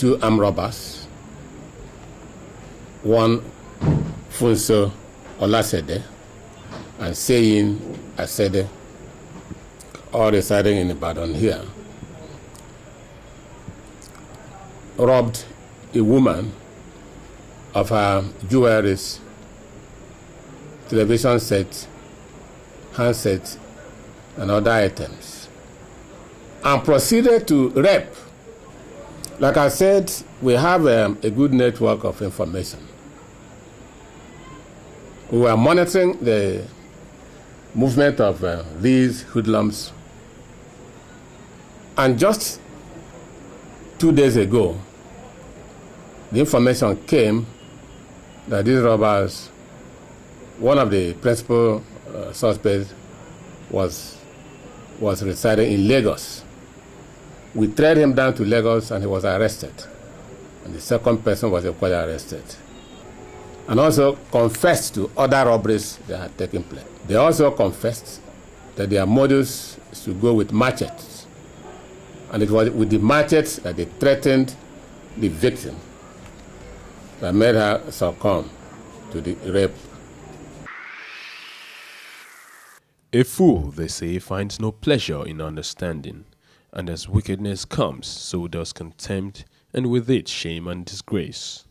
two armed robbers, one Funso Olasede and Seyin Asede, all residing in Ibadan here, robbed a woman of her jewelries, television set, handset, and other items, and proceeded to rape. Like I said, we have a good network of information. We were monitoring the movement of these hoodlums, and just 2 days ago, the information came that these robbers, one of the principal suspects was residing in Lagos. We trailed him down to Lagos and he was arrested. And the second person was equally arrested. And also confessed to other robberies that had taken place. They also confessed that their modus is to go with machetes. And it was with the machetes that they threatened the victim that made her succumb to the rape. A fool, they say, finds no pleasure in understanding, and as wickedness comes, so does contempt, and with it shame and disgrace.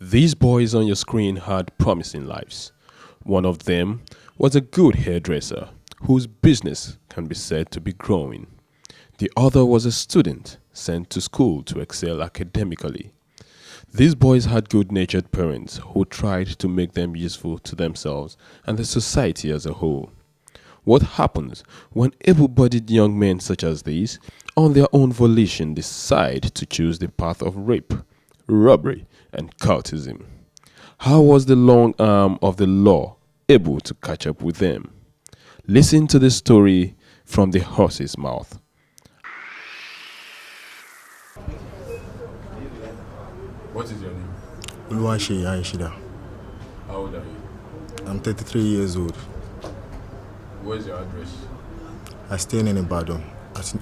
These boys on your screen had promising lives. One of them was a good hairdresser, whose business can be said to be growing. The other was a student sent to school to excel academically. These boys had good-natured parents who tried to make them useful to themselves and the society as a whole. What happens when able-bodied young men such as these, on their own volition, decide to choose the path of rape, robbery, and cultism? How was the long arm of the law able to catch up with them? Listen to the story from the horse's mouth. What is your name? Uluwaseyi Aishida. How old are you? I'm 33 years old. Where's your address? I stay in Ibadan at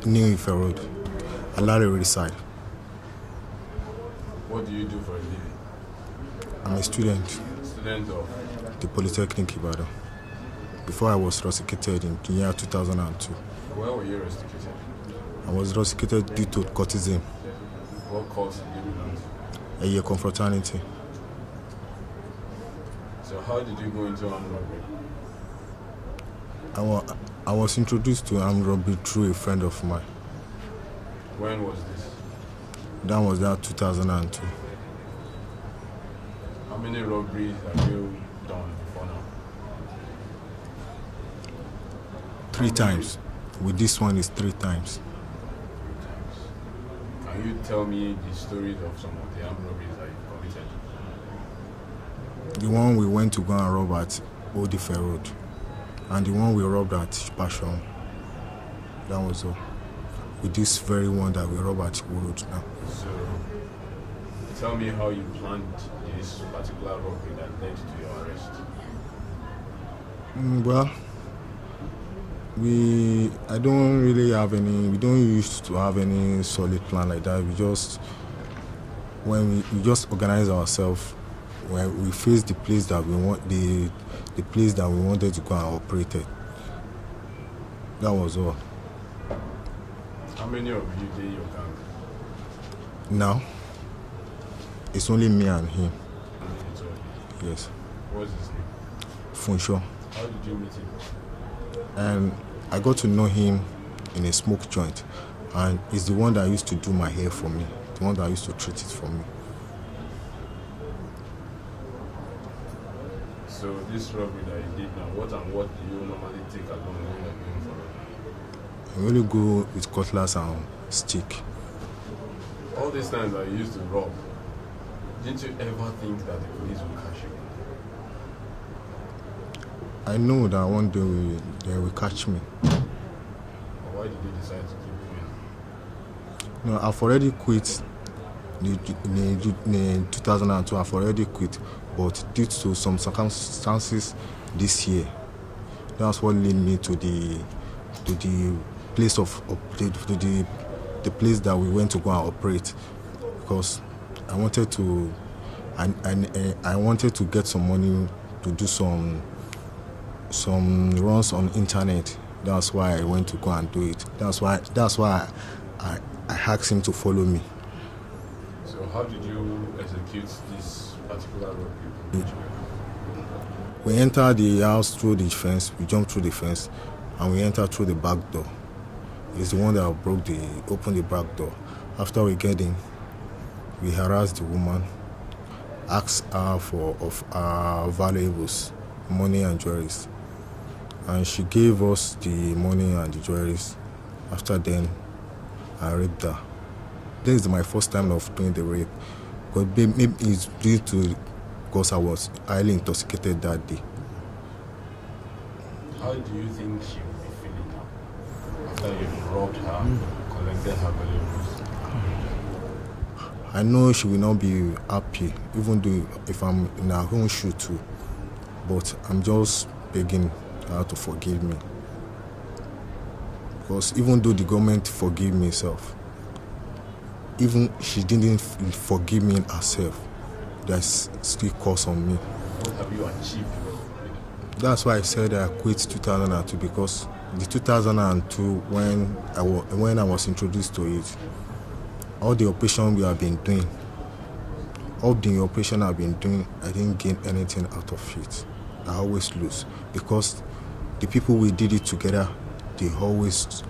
New Ife Road, Alare side. What do you do for a living? I'm a student. Student of? The Polytechnic Ibadan. Before I was rusticated in the year 2002. Where were you rusticated? I was rusticated due to cultism. What course did you belong to? A year confraternity. So how did you go into armed robbery? I was introduced to armed robbery through a friend of mine. When was this? That was 2002. How many robberies have you done before now? 3 times. With this one is 3 times. 3 times. Can you tell me the stories of some of the armed robberies that you committed? The one we went to go and rob at Ife Road. And the one we robbed at Passion. That was all. With this very one that we robbed at Road now. So, tell me how you planned this particular robbery that led to your arrest. Well, we don't used to have any solid plan like that. We just organize ourselves. When we face the place that we want, the place that we wanted to go and operate it. That was all. How many of you did your gang? Now, it's only me and him. Yes. What's his name? Funsho. How did you meet him? And I got to know him in a smoke joint. And he's the one that used to do my hair for me. The one that used to treat it for me. So this robbery that you did now, what do you normally take along when you're going for robbery? I only go with cutlass and stick. All these times that you used to rob, didn't you ever think that the police would catch you? I know that one day they will catch me. But why did you decide to keep going? No, I've already quit. In 2002, I've already quit. But due to some circumstances this year, that's what led me to the place the place that we went to go and operate. because I wanted to I wanted to get some money to do some runs on internet. That's why I went to go and do it. That's why I asked him to follow me. So how did you execute this particular robbery? We entered the house through the fence. We jumped through the fence, and we entered through the back door. It's the one that opened the back door. After we get in, we harassed the woman, asked her of our valuables, money and jewelries, and she gave us the money and the jewelries. After then, I raped her. This is my first time of doing the rape, but maybe it's due to because I was highly intoxicated that day. How do you think she will be feeling now after you've robbed her, collected her valuables? I know she will not be happy, even though if I'm in her own shoe too. But I'm just begging her to forgive me. Because even though the government forgave me herself, even she didn't forgive me herself, there's still cost on me. What have you achieved? That's why I said I quit 2002, because the 2002 when I was introduced to it, all the operation we have been doing, I didn't gain anything out of it. I always lose, because the people we did it together, they always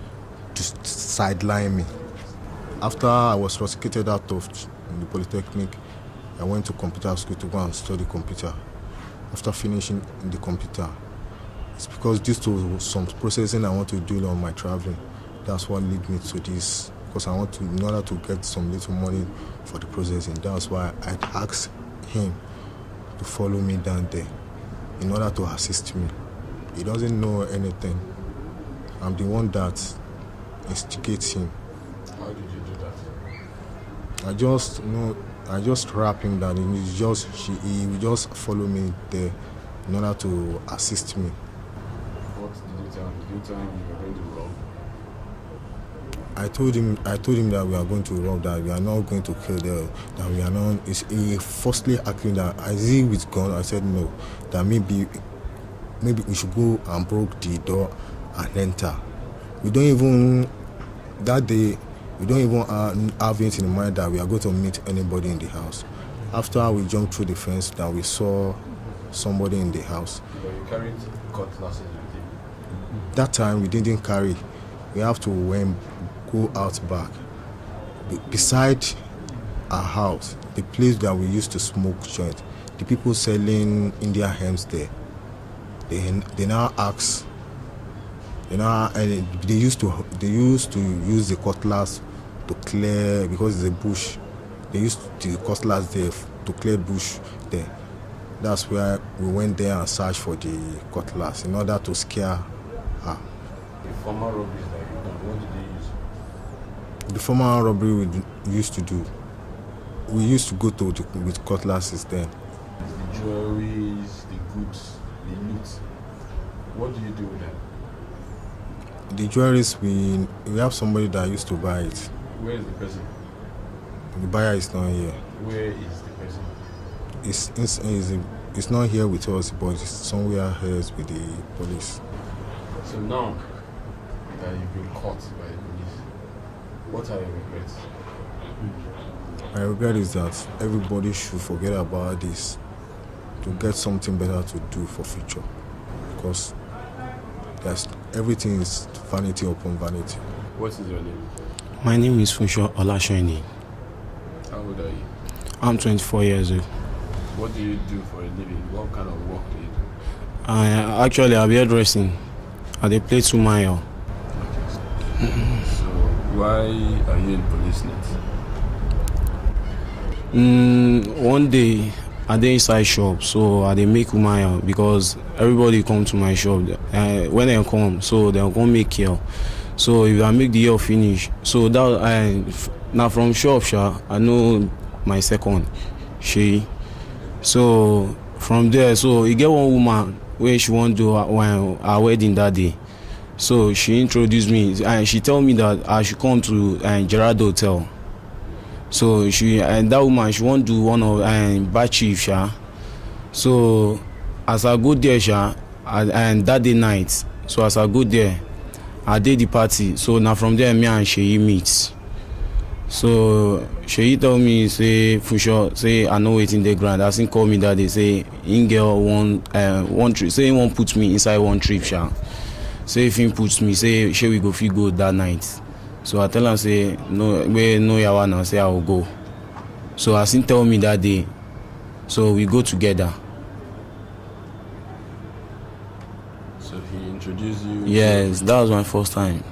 just sideline me. After I was prosecuted out of the Polytechnic, I went to computer school to go and study computer. After finishing the computer, it's because due to some processing I want to do on my traveling. That's what led me to this, because I want to, in order to get some little money for the processing. That's why I asked him to follow me down there in order to assist me. He doesn't know anything. I'm the one that instigates him. How did you do that? I just rap him that he will just follow me there in order to assist me. What did you tell him? Did you tell him you were going to rob? I told him that we are going to rob, that we are not going to kill them, that we are not. He firstly asked me that I see with gun. I said no, that maybe we should go and break the door and enter. That day, we don't even have it in mind that we are going to meet anybody in the house. After we jumped through the fence, that we saw somebody in the house. But you carried cutlasses with you? That time we didn't carry. We have to go out back. Beside our house, the place that we used to smoke joint, the people selling Indian hams there, they now ask. They used to use the cutlass to clear, because it's a bush. They used the cutlass there to clear bush there. That's where we went there and searched for the cutlass in order to scare her. The former robberies that you've done, what did they use? The former robbery we used to do, we used to go with cutlasses then. The jewelries, the goods, the loot. What do you do with them? The jewelries, we have somebody that used to buy it. Where is the person? The buyer is not here. Where is the person? It's not here with us, but it's somewhere else with the police. So now that you've been caught by the police, what are your regrets? My regret is that everybody should forget about this to get something better to do for future, because everything is vanity upon vanity. What is your name? My name is Funsho Olashoni. How old are you? I'm 24 years old. What do you do for a living? What kind of work do you do? Actually, I'll be hairdressing. I dey play to my So why are you in police net? One day, I dey inside shop, so I dey make umaya because everybody come to my shop. When they come, so they come make hair. So if I make the hair finish, so that now from shop, I know my second, she. So from there, so you get one woman where she want to do her wedding that day. So she introduced me and she told me that I should come to Gerard Hotel. So she and that woman she want do one of bad chief sha. So as I go there sha, and that day night, so as I go there, I did the party. So now from there me and Sheyi meet. So Sheyi tell me say for sure say I know waiting the ground. As he call me that day say in girl one trip say he won't put me inside one trip sha. Say if he puts me say shey we go fit go that night. So I tell him say no yawa now say I will go. So as he tell me that day, so we go together. So he introduced you? Yes, that was my first time.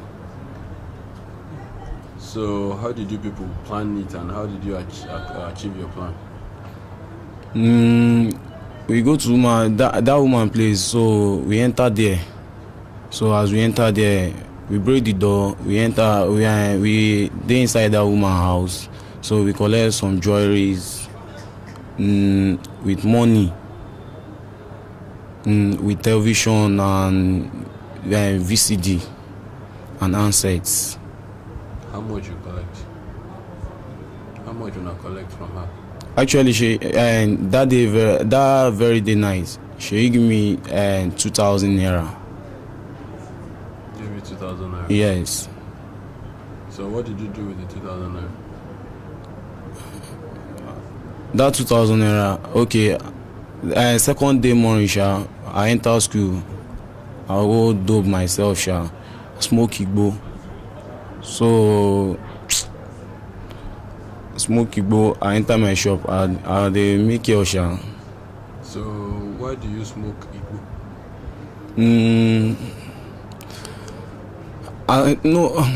So how did you people plan it and how did you achieve your plan? We go to that woman place, so we enter there. So as we enter there, we break the door, we enter, we dey inside that woman house. So we collect some jewelries with money, with television and VCD and handsets. How much you collect? How much you not collect from her? Actually, she that very day night, she give me 2,000 naira. Give you 2,000 naira? Yes. So what did you do with the 2,000 naira? That 2,000 naira, okay. Second day morning, sha, I enter school. I go dope myself, sha, smoke igbo. So smoke igbo, I enter my shop. I dey make your sha. So why do you smoke igbo? No,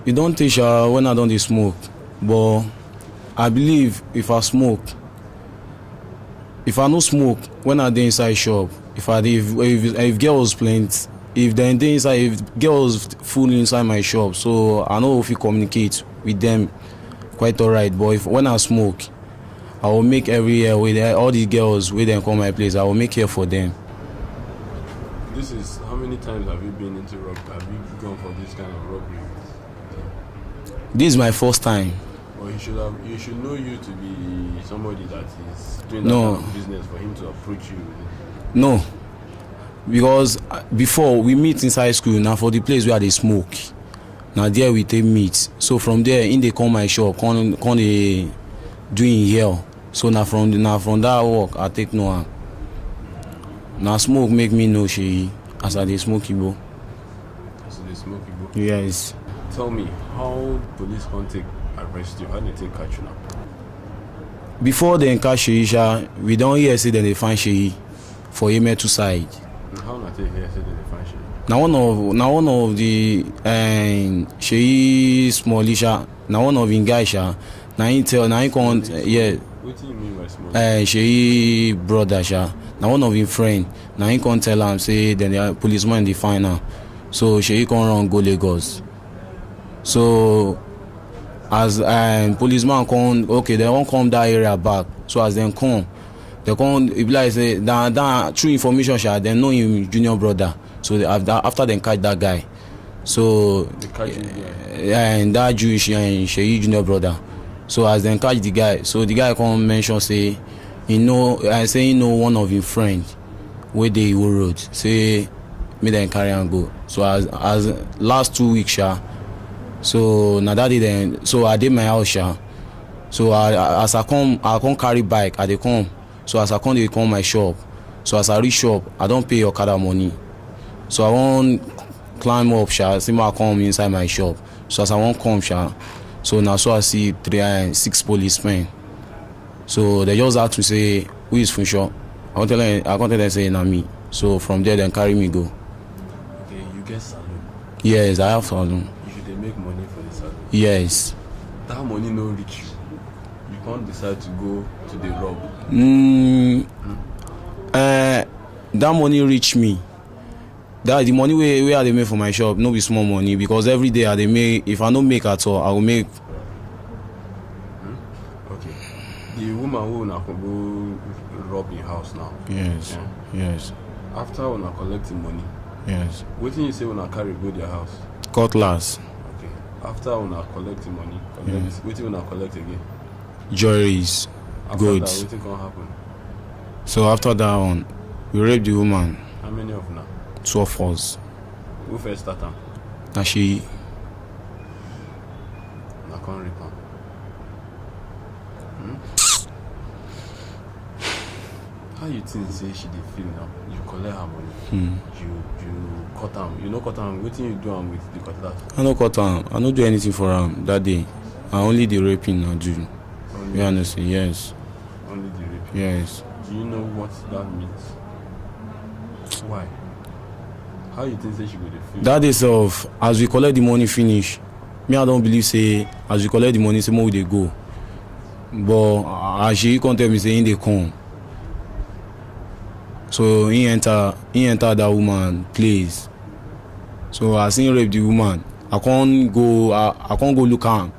you don't teach when I don't dey smoke, but I believe if I no smoke when I dey inside shop, if girls plenty, if they dey inside, if girls full inside my shop, so I know if you communicate with them quite alright. But when I smoke, I will make every year with all the girls wey dem come my place, I will make here for them. This is how many times have you been into robbery? Have you gone for this kind of robbery? This is my first time. Or you should know you to be somebody that is doing No. that kind of business for him to approach you with it. No, because before we meet inside school, now for the place where they smoke, now there we take meet. So from there, in they come my shop, come they doing here. So now from that work, I take no one. Now smoke make me know she as I dey smoke igbo. So they smoke igbo. Yes. Tell me, how police can't take arrest you? How do they take catch you now? Before they catch Sheyi, we don't hear say that they find Sheyi for Yemetu side. And how not take here say that they find you? Now one of the Sheyi smallisha, now one of him guy sha, now he can't yeah. What do you mean by small? Sheyi brother sha, now one of him friend, now he can't tell him say then the policeman dey find am. So Sheyi can't run go Lagos. So as policeman come, okay, they won't come that area back. So as they come, it be like say that true information sha, they know him junior brother. So after they catch that guy, so They catch you there. and that Jewish Sheyi junior brother. So as they catch the guy, so the guy come mention say he know one of him friend wey dey Iwo Road, say make them carry am go. So as last 2 weeks sha, so na that day then, so I dey my house sha. So as I come carry bike, I dey come. So as I come dey come my shop, so as I reach shop, I don pay okada money. So I wan climb up sha, see I come inside my shop. So as I wan come sha, so na so I see 6 policemen. So they just ask me say who is Funsho. I come tell them say na me. So from there they carry me go. Okay, you get salon. Yes, I have salon. You should they make money for the salon. Yes. That money no reach you. You can't decide to go to the rob. That money reach me. That the money where I dey make for my shop no be small money, because every day I dey make. If I no make at all, I will make. Okay. The woman who una go rob in house now. Yes. Yeah. Yes. After una collecting money, Yes. wetin you say una carry go their house? Cutlass. Okay. After una collecting money, wetin una collect again? jewelries, After goods. that, wetin come happen? So after that one, we raped the woman. How many of una? 2 of us. Who first start am? Na she. Na come rape am. How you think say she dey feel now? You collect her money. You cut am. You no cut am. Wetin you do am with the cutlass? I no cut am. I no do anything for am that day. I only the raping I do. Only, You understand? Yes. only the rape. Yes. Do you know what that means? Why? How you think say she go dey feel? That day sef, as we collect the money finish, me I don't believe say as we collect the money say more we dey go. But as she come tell me say he dey come. So he enter that woman place. So as he rape the woman, I can't go look am.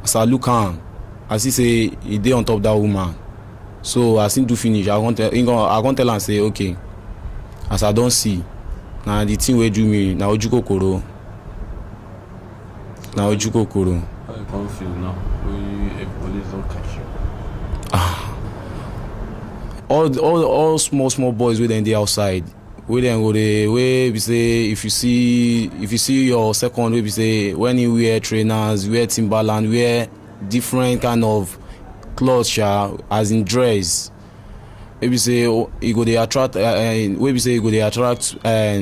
As I look am, as he say he dey on top that woman. So as he do finish, I can't tell am say okay. As I don't see, na the thing wey do me na ojukokoro. Na ojukokoro. How you come feel now when if police don't catch you? All small boys wey dem dey outside, wey dem go dey wey be say if you see your second wey be say when he wear trainers, wear Timberland, wear different kind of clothes as in dress, wey be say e go dey attract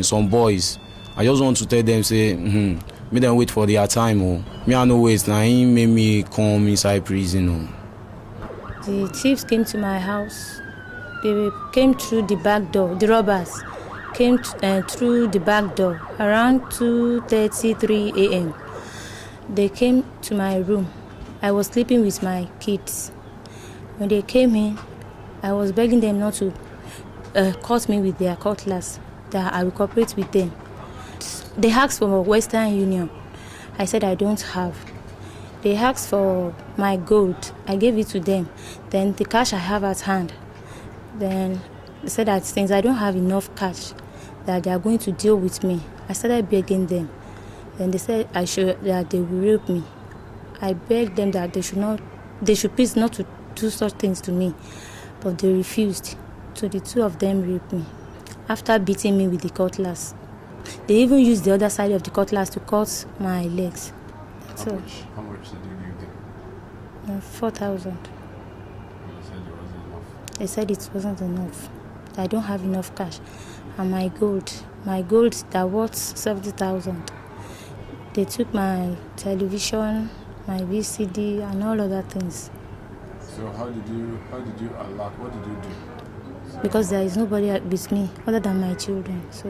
some boys. I just want to tell them say make dem wait for their time o. Me I no wait, na him make me come inside prison o. The thieves came to my house. They came through the back door. The robbers came through the back door around 2:33 a.m. They came to my room. I was sleeping with my kids. When they came in, I was begging them not to cut me with their cutlass, that I will cooperate with them. They asked for Western Union. I said I don't have. They asked for my gold. I gave it to them. Then the cash I have at hand. Then they said that since I don't have enough cash, that they are going to deal with me. I started begging them. Then they said that they will rape me. I begged them that they should please not to do such things to me, but they refused. So the two of them raped me. After beating me with the cutlass, they even used the other side of the cutlass to cut my legs. How much did you give them? 4,000. You said it wasn't enough. They said it wasn't enough. I don't have enough cash. And my gold that worth 70,000. They took my television, my VCD, and all other things. So how did you alert? What did you do? So Because there is nobody with me other than my children. So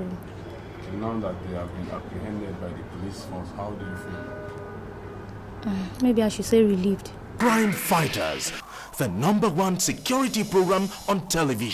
now that they have been apprehended by the police force, how do you feel? maybe I should say relieved. Crime Fighters, the #1 security program on television.